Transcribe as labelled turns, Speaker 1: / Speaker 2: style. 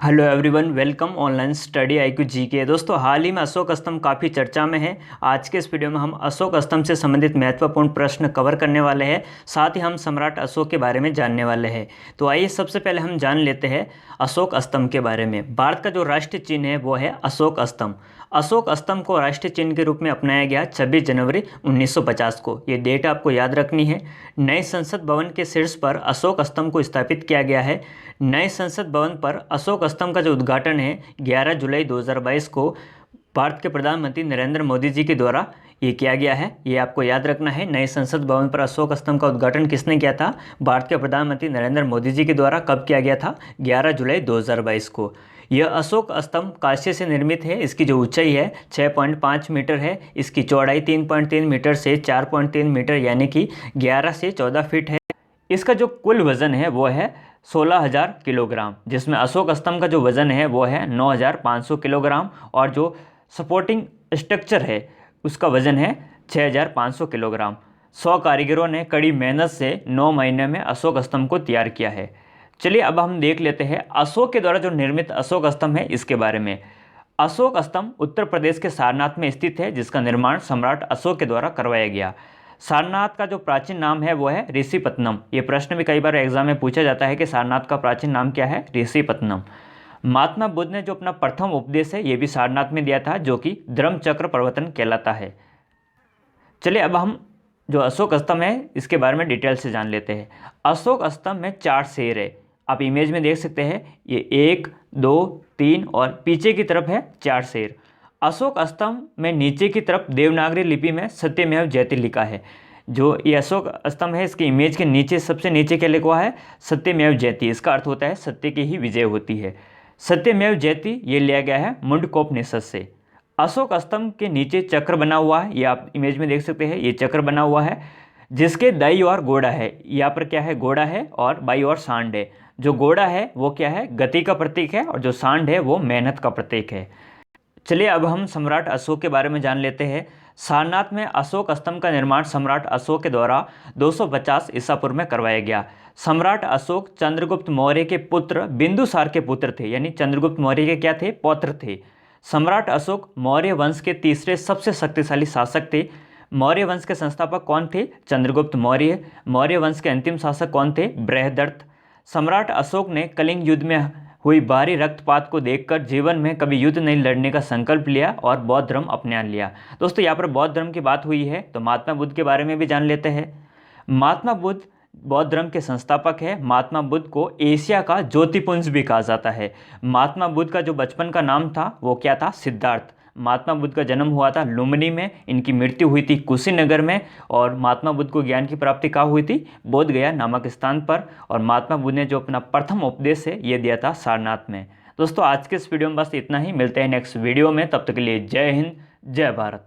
Speaker 1: Hello everyone, welcome online study IQ GK. दोस्तों, हाल ही में अशोक स्तंभ काफ़ी चर्चा में है। आज के इस वीडियो में हम अशोक स्तंभ से संबंधित महत्वपूर्ण प्रश्न कवर करने वाले हैं। साथ ही हम सम्राट अशोक के बारे में जानने वाले हैं। तो आइए सबसे पहले हम जान लेते हैं अशोक स्तंभ के बारे में। भारत का जो राष्ट्रीय चिन्ह है वो है अशोक स्तंभ। अशोक स्तंभ को राष्ट्रीय चिन्ह के रूप में अपनाया गया 26 जनवरी 1950 को। ये डेट आपको याद रखनी है। नए संसद भवन के शीर्ष पर अशोक स्तंभ को स्थापित किया गया है। नए संसद भवन पर अशोक स्तंभ का जो उद्घाटन है 11 जुलाई 2022 को भारत के प्रधानमंत्री नरेंद्र मोदी जी के द्वारा ये किया गया है। ये आपको याद रखना है। नए संसद भवन पर अशोक स्तंभ का उद्घाटन किसने किया था? भारत के प्रधानमंत्री नरेंद्र मोदी जी के द्वारा। कब किया गया था? 11 जुलाई 2022 को। यह अशोक स्तंभ कांस्य से निर्मित है। इसकी जो ऊंचाई है 6.5 मीटर है। इसकी चौड़ाई 3.3 मीटर से 4.3 मीटर यानी कि 11 से 14 फीट है। इसका जो कुल वजन है वो है 16,000 किलोग्राम, जिसमें अशोक स्तंभ का जो वजन है वो है 9,500 किलोग्राम और जो सपोर्टिंग स्ट्रक्चर है उसका वजन है 6,500 किलोग्राम। 100 कारीगरों ने कड़ी मेहनत से 9 महीने में अशोक स्तंभ को तैयार किया है। चलिए अब हम देख लेते हैं अशोक के द्वारा जो निर्मित अशोक स्तंभ है इसके बारे में। अशोक स्तंभ उत्तर प्रदेश के सारनाथ में स्थित है, जिसका निर्माण सम्राट अशोक के द्वारा करवाया गया। सारनाथ का जो प्राचीन नाम है वो है ऋषिपत्नम। ये प्रश्न भी कई बार एग्जाम में पूछा जाता है कि सारनाथ का प्राचीन नाम क्या है? ऋषिपत्नम। महात्मा बुद्ध ने जो अपना प्रथम उपदेश है ये भी सारनाथ में दिया था, जो कि धर्मचक्र प्रवर्तन कहलाता है। चलिए अब हम जो अशोक स्तंभ है इसके बारे में डिटेल से जान लेते हैं। अशोक स्तंभ में 4 शेर है। आप इमेज में देख सकते हैं, ये 1, 2, 3 और पीछे की तरफ है 4 शेर। अशोक स्तंभ में नीचे की तरफ देवनागरी लिपि में सत्यमेव जयते लिखा है। जो ये अशोक स्तंभ है इसकी इमेज के नीचे सबसे नीचे क्या लिखा हुआ है? सत्यमेव जयते। इसका अर्थ होता है सत्य की ही विजय होती है। सत्यमेव जयते ये लिया गया है मुंडकोपनिषद से। अशोक स्तंभ के नीचे चक्र बना हुआ है। ये आप इमेज में देख सकते हैं, ये चक्र बना हुआ है जिसके दाईं ओर घोड़ा है। यहाँ पर क्या है? घोड़ा है और बाईं ओर सांड है। जो घोड़ा है वो क्या है? गति का प्रतीक है और जो सांड है वो मेहनत का प्रतीक है। चलिए अब हम सम्राट अशोक के बारे में जान लेते हैं। सारनाथ में अशोक स्तंभ का निर्माण सम्राट अशोक के द्वारा 250 ईसा पूर्व में करवाया गया। सम्राट अशोक चंद्रगुप्त मौर्य के पुत्र बिंदुसार के पुत्र थे, यानी चंद्रगुप्त मौर्य के क्या थे? पौत्र थे। सम्राट अशोक मौर्य वंश के तीसरे सबसे शक्तिशाली शासक थे। मौर्य वंश के संस्थापक कौन थे? चंद्रगुप्त मौर्य। मौर्य वंश के अंतिम शासक कौन थे? बृहदर्थ। सम्राट अशोक ने कलिंग युद्ध में हुई भारी रक्तपात को देखकर जीवन में कभी युद्ध नहीं लड़ने का संकल्प लिया और बौद्ध धर्म अपना लिया। दोस्तों, यहाँ पर बौद्ध धर्म की बात हुई है तो महात्मा बुद्ध के बारे में भी जान लेते हैं। महात्मा बुद्ध बौद्ध धर्म के संस्थापक है। महात्मा बुद्ध को एशिया का ज्योतिपुंज भी कहा जाता है। महात्मा बुद्ध का जो बचपन का नाम था वो क्या था? सिद्धार्थ। महात्मा बुद्ध का जन्म हुआ था लुम्बिनी में। इनकी मृत्यु हुई थी कुशीनगर में। और महात्मा बुद्ध को ज्ञान की प्राप्ति कहाँ हुई थी? बोध गया नामक स्थान पर। और महात्मा बुद्ध ने जो अपना प्रथम उपदेश है ये दिया था सारनाथ में। दोस्तों, आज के इस वीडियो में बस इतना ही। मिलते हैं नेक्स्ट वीडियो में। तब तक के लिए जय हिंद, जय भारत।